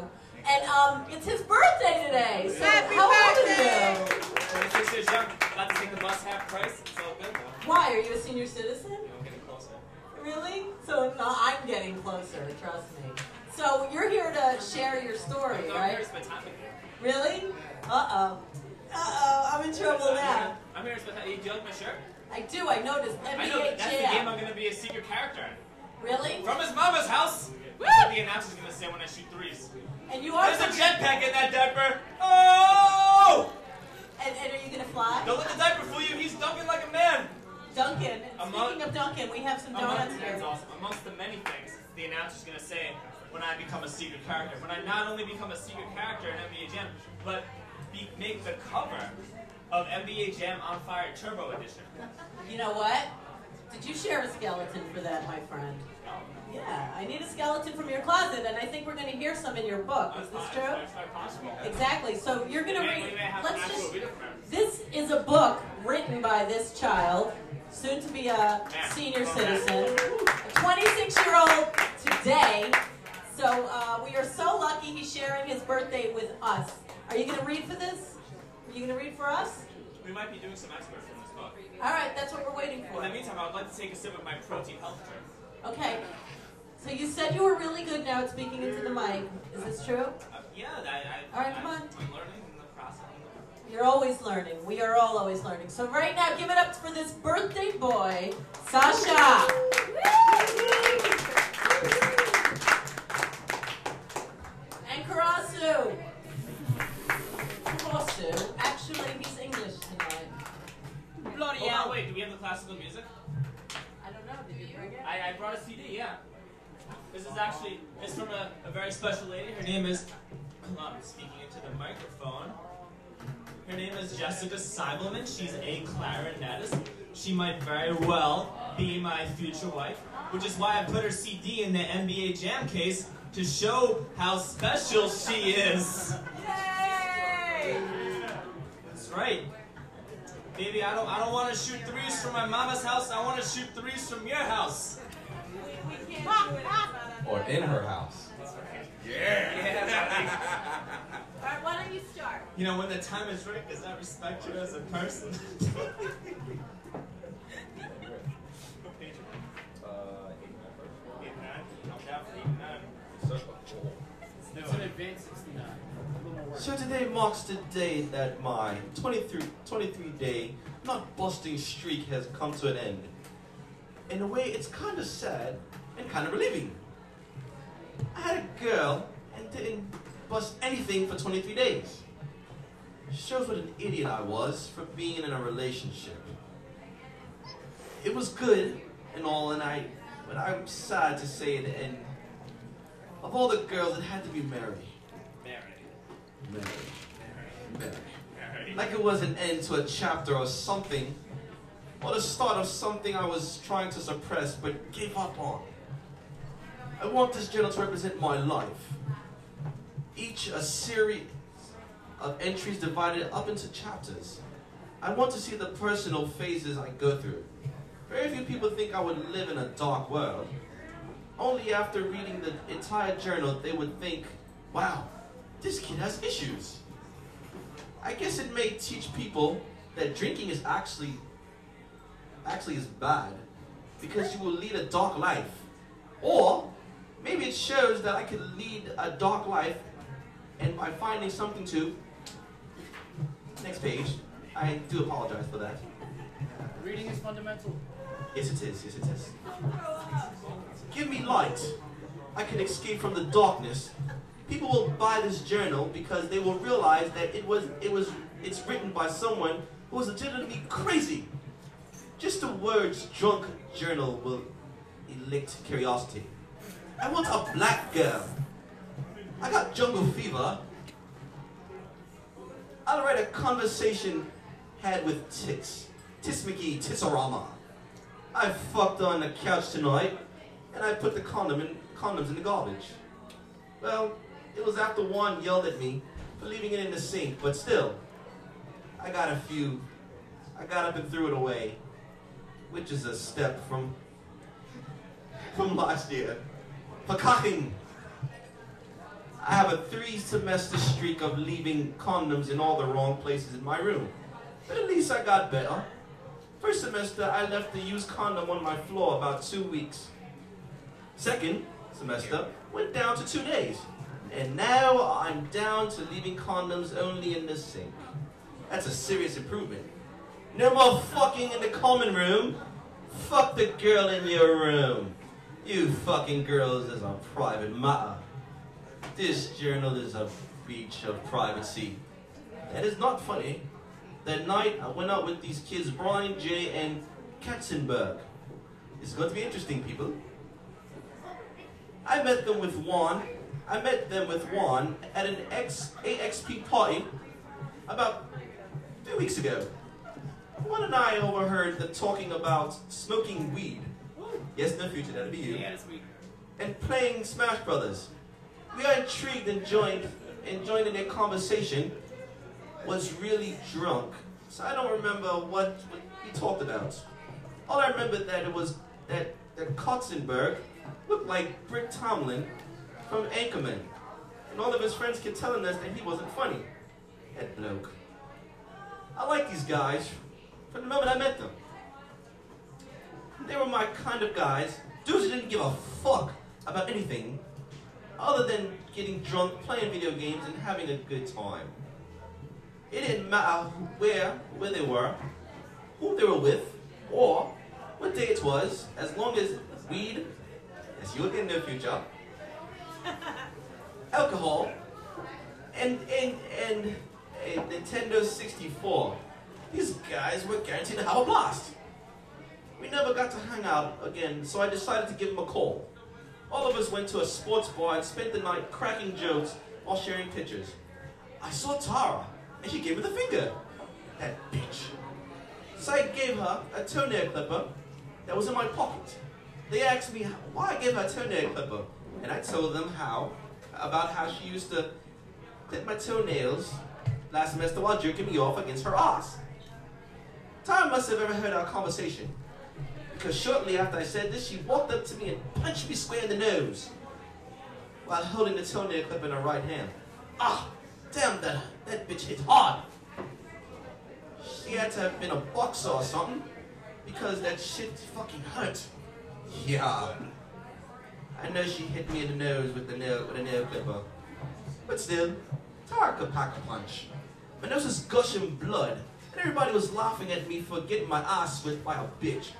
you. And it's his birthday today. So Happy how birthday! old are you? 26 years young. About to take the bus half price. It's all good. Why? Are you a senior citizen? I'm getting closer. Really? So no, I'm getting closer, trust me. So you're here to share your story, I'm right? here to spend time with you. Really? Uh-oh. Uh-oh, I'm in trouble now. I'm here to spend time. Do you like my shirt? I do, I noticed. NBA I know that's the Jam. game I'm going to be a secret character in. Really? From his mama's house. That's what the announcer's going to say when I shoot threes. And you are... There's a jetpack in that diaper. Oh! And are you going to fly? Don't let the diaper fool you. He's dunking like a man. Duncan. Speaking of Duncan, we have some donuts here. That's awesome. Amongst the many things the announcer's going to say when I become a secret character. When I not only become a secret character in NBA Jam, but make the cover of NBA Jam On Fire Turbo Edition. You know what? Did you share a skeleton for that, my friend? Yeah, I need a skeleton from your closet, and I think we're going to hear some in your book. Is this true? That's quite possible. Exactly. So you're going to read. Let's just. Reader. This is a book written by this child, soon to be a senior citizen, a 26-year-old today. So we are so lucky he's sharing his birthday with us. Are you going to read for this? Are you going to read for us? We might be doing some experts from this book. All right, that's what we're waiting for. In the meantime, I would like to take a sip of my protein health drink. Okay. So you said you were really good now at speaking into the mic. Is this true? Yeah, All right, come on. I'm learning in the process. You're always learning. We are all always learning. So right now, give it up for this birthday boy, Sasha. And Karasu. Karasu. Actually, he's English tonight. Bloody hell. Wait, do we have the classical music? I don't know. Did you bring it? I brought a CD, yeah. This is actually, it's from a very special lady. Her name is, come on, speaking into the microphone. Her name is Jessica Seibelman. She's a clarinetist. She might very well be my future wife, which is why I put her CD in the NBA Jam case to show how special she is. Yay! That's right. Baby, I don't want to shoot threes from my mama's house. I want to shoot threes from your house. We can't do it. Or in her house. Yeah. All right, why don't you start? You know, when the time is right, because I respect you as a person. What page are you? 89. I'm down for 89. It's an advanced 69. So today marks the day that my 23-day not busting streak has come to an end. In a way, it's kind of sad and kind of relieving. I had a girl and didn't bust anything for 23 days. Shows what an idiot I was for being in a relationship. It was good and all, but I'm sad to say it, and of all the girls, it had to be Mary. Mary. Like it was an end to a chapter or something, or the start of something I was trying to suppress but gave up on. I want this journal to represent my life. Each a series of entries divided up into chapters. I want to see the personal phases I go through. Very few people think I would live in a dark world. Only after reading the entire journal they would think, wow, this kid has issues. I guess it may teach people that drinking is actually is bad because you will lead a dark life. Or maybe it shows that I can lead a dark life, and by finding something to, next page, I do apologize for that. Reading is fundamental. Yes it is, yes it is. Give me light. I can escape from the darkness. People will buy this journal because they will realize that it's written by someone who is legitimately crazy. Just the words drunk journal will elect curiosity. I want a black girl. I got jungle fever. I'll write a conversation had with tits. Tismiki Titsarama. I fucked on the couch tonight, and I put the condoms in the garbage. Well, it was after one yelled at me for leaving it in the sink, but still, I got up and threw it away, which is a step from last year. Fakaching. I have a 3-semester streak of leaving condoms in all the wrong places in my room. But at least I got better. First semester, I left the used condom on my floor about 2 weeks. Second semester, went down to 2 days. And now I'm down to leaving condoms only in the sink. That's a serious improvement. No more fucking in the common room. Fuck the girl in your room. You fucking girls is a private matter. This journal is a breach of privacy. That is not funny. That night I went out with these kids, Brian, Jay, and Katzenberg. It's going to be interesting, people. I met them with Juan at an AXP party about 2 weeks ago. Juan and I overheard them talking about smoking weed. Yes, no future, that'll be you. Yeah, that's me. And playing Smash Brothers. We are intrigued and joined in their conversation. Was really drunk, so I don't remember what we talked about. All I remember that it was that Katzenberg looked like Britt Tomlin from Anchorman, and all of his friends kept telling us that he wasn't funny. That bloke. I like these guys from the moment I met them. They were my kind of guys, dudes who didn't give a fuck about anything other than getting drunk, playing video games, and having a good time. It didn't matter where they were, who they were with, or what day it was, as long as weed, as you'll get in the future, alcohol, and a Nintendo 64. These guys were guaranteed to have a blast. We never got to hang out again, so I decided to give them a call. All of us went to a sports bar and spent the night cracking jokes while sharing pictures. I saw Tara, and she gave me the finger. That bitch. So I gave her a toenail clipper that was in my pocket. They asked me why I gave her a toenail clipper, and I told them about how she used to clip my toenails last semester while jerking me off against her ass. Tara must have overheard our conversation, because shortly after I said this, she walked up to me and punched me square in the nose while holding the toenail clipper in her right hand. Ah! Damn, that bitch hit hard. She had to have been a boxer or something, because that shit fucking hurt. Yeah. I know she hit me in the nose with a nail clipper. But still, Tara could pack a punch. My nose was gushing blood, and everybody was laughing at me for getting my ass whipped by a bitch.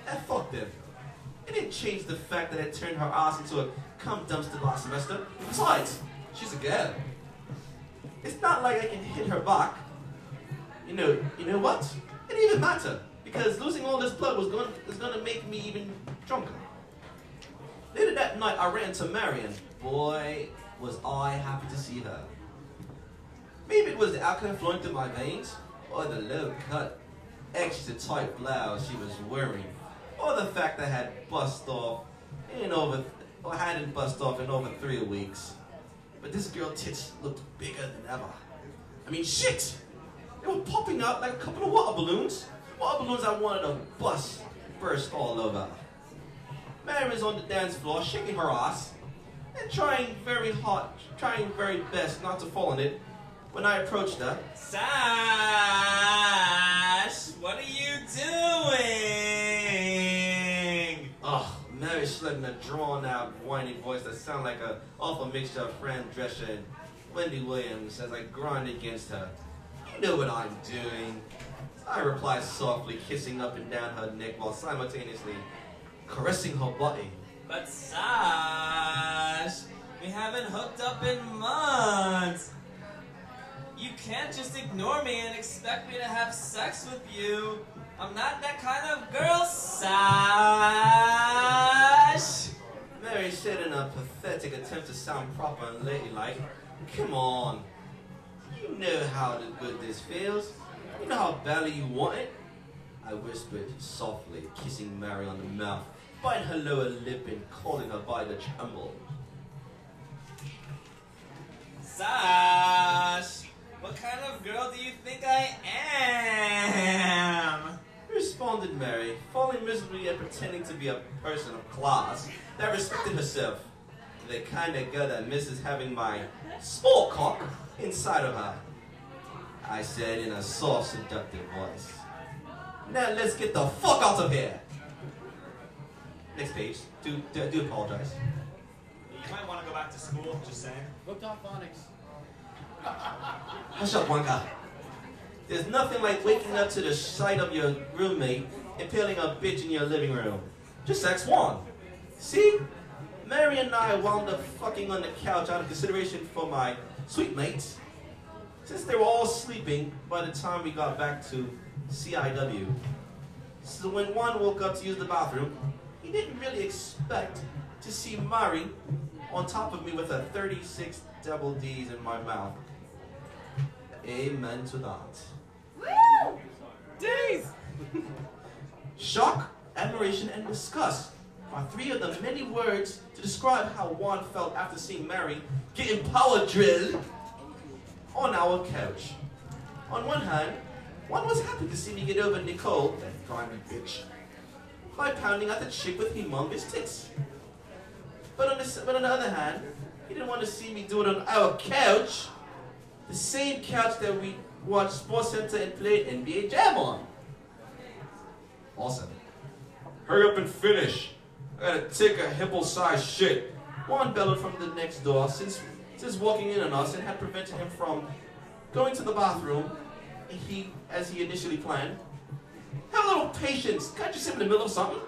And fuck them. It didn't change the fact that I turned her ass into a cum dumpster last semester. Besides, she's a girl. It's not like I can hit her back. You know what? It didn't even matter, because losing all this blood was gonna make me even drunker. Later that night, I ran to Marion. Boy, was I happy to see her. Maybe it was the alcohol flowing through my veins, or the low-cut, extra tight blouse she was wearing, or the fact I hadn't bust off in over 3 weeks. But this girl's tits looked bigger than ever. I mean, shit! They were popping out like a couple of water balloons. Water balloons I wanted to burst all over. Mary was on the dance floor, shaking her ass, and trying very best not to fall in it. When I approached her, Sash, what are you doing? oh, Mary said in a drawn-out, whiny voice that sounded like an awful mixture of Fran Drescher and Wendy Williams as I grinded against her. You know what I'm doing. I replied softly, kissing up and down her neck while simultaneously caressing her body. But Sash, we haven't hooked up in months. You can't just ignore me and expect me to have sex with you. I'm not that kind of girl, Sash. Mary said in a pathetic attempt to sound proper and ladylike, come on. You know how good this feels. You know how badly you want it. I whispered softly, kissing Mary on the mouth, biting her lower lip and calling her by the tremble. Sash, what kind of girl do you think I am? Responded Mary, falling miserably and pretending to be a person of class that respected herself. the kind of girl that misses having my small cock inside of her. I said in a soft, seductive voice. Now let's get the fuck out of here. Next page. Do apologize. You might want to go back to school, just saying. Booked on phonics. Hush up, Wonka. There's nothing like waking up to the sight of your roommate impaling a bitch in your living room. Just ask Juan. See? Mary and I wound up fucking on the couch out of consideration for my sweet mates. Since they were all sleeping by the time we got back to CIW. So when Juan woke up to use the bathroom, he didn't really expect to see Mari on top of me with a 36 double D's in my mouth. Amen to that. Woo! D's! Shock, admiration, and disgust are three of the many words to describe how Juan felt after seeing Mary getting power drilled on our couch. On one hand, Juan was happy to see me get over Nicole, that grimy bitch, by pounding at the chick with humongous tits. But on the other hand, he didn't want to see me do it on our couch, the same couch that we watched Sports Center and played NBA Jam on. Awesome. Hurry up and finish. I gotta take a hippo-sized shit. Juan bellowed from the next door since walking in on us and had prevented him from going to the bathroom as he initially planned. Have a little patience. Can't you sit in the middle of something?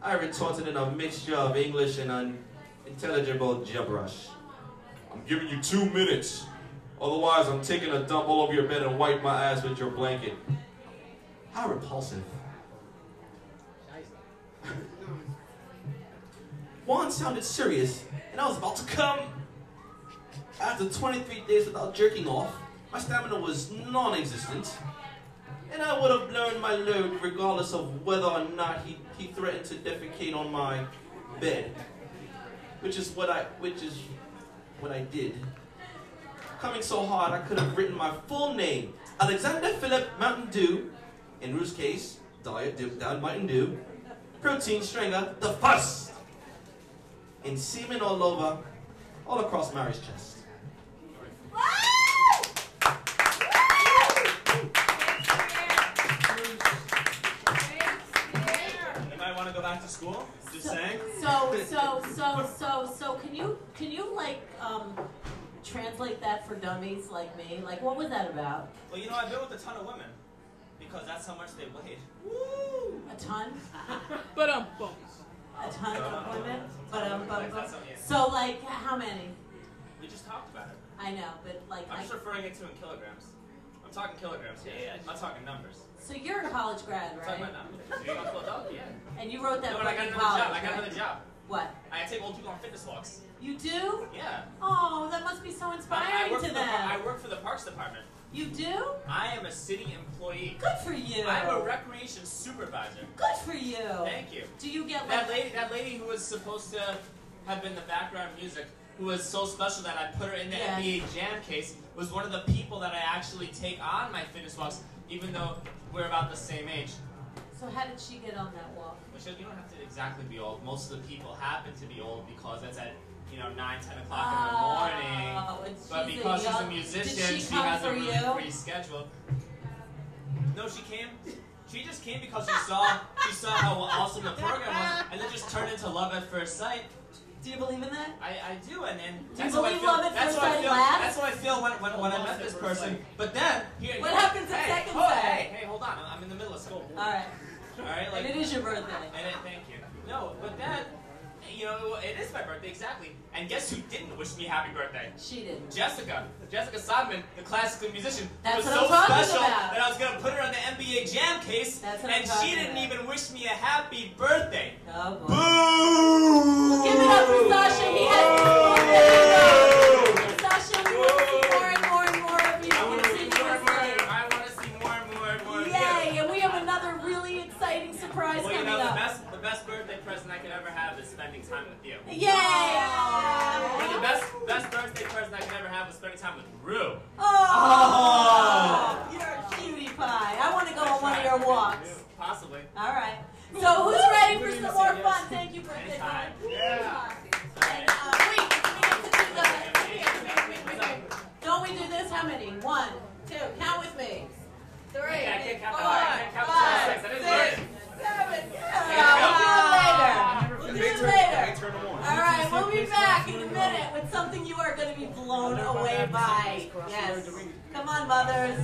I retorted in a mixture of English and unintelligible gibberish. I'm giving you 2 minutes. Otherwise, I'm taking a dump all over your bed and wipe my ass with your blanket. How repulsive. Juan sounded serious, and I was about to come. After 23 days without jerking off, my stamina was non-existent, and I would have learned my load regardless of whether or not he threatened to defecate on my bed, which is what I did. Coming so hard, I could have written my full name, Alexander Philip Mountain Dew, in Ruth's case, Diet Mountain Dew, Protein Strenger, the first, in semen all across Mary's chest. Want to go back to school? Just saying. So can you like translate that for dummies like me? Like, what was that about? Well, you know, I've been with a ton of women because that's how much they weighed. Woo! A ton? But a ton of women? So like, how many? We just talked about it. I know, but like I'm just referring it to in kilograms. I'm talking kilograms. Yeah. I'm not talking numbers. So you're a college grad, right? I'm talking about numbers. Yeah. And you wrote that book I got in another college, job. I got another job. What? I take old people on fitness walks. You do? Yeah. Oh, that must be so inspiring to them. I work for the Parks Department. You do? I am a city employee. Good for you. I'm a recreation supervisor. Good for you. Thank you. Do you get that lady who was supposed to have been the background music, who was so special that I put her in the NBA Jam case, was one of the people that I actually take on my fitness walks, even though we're about the same age. So how did she get on that walk? Michelle, you don't have to exactly be old. Most of the people happen to be old because it's at 9, 10 o'clock in the morning. But because she's a musician, she has a really free schedule. No, she came. She just came because she saw how awesome the program was, and then just turned into love at first sight. Do you believe in that? I do, and that's how I feel. That's how I feel when I met this person. But then what happens at second sight? Hey, hold on! I'm in the middle of school. All right. Like, and it is your birthday. Thank you. No, but then, it is my birthday, exactly. And guess who didn't wish me happy birthday? She didn't. Jessica Sodman, the classical musician, That's was what so I'm talking special about. that I was going to put her on the NBA Jam case, and she didn't even wish me a happy birthday. Oh, boy. Boo! Give it up for Sasha. He has Sasha, we want to see more and more and more of you. I want to see more and more. Yay! And we have another really exciting surprise coming up. The best birthday present I could ever have is spending time with you. Yay! And the best birthday present I could ever have was spending time with Rue. Oh! You're a cutie pie. I want to go on one of your walks. Possibly. All right. So who's ready for some more fun? Thank you, birthday boy. Yeah. And how many? 1, 2. Count with me. 3, 4, 5, 6, 7. We'll do it later. All right, we'll be back in a minute with something you are going to be blown away by. Yes. Come on, mothers.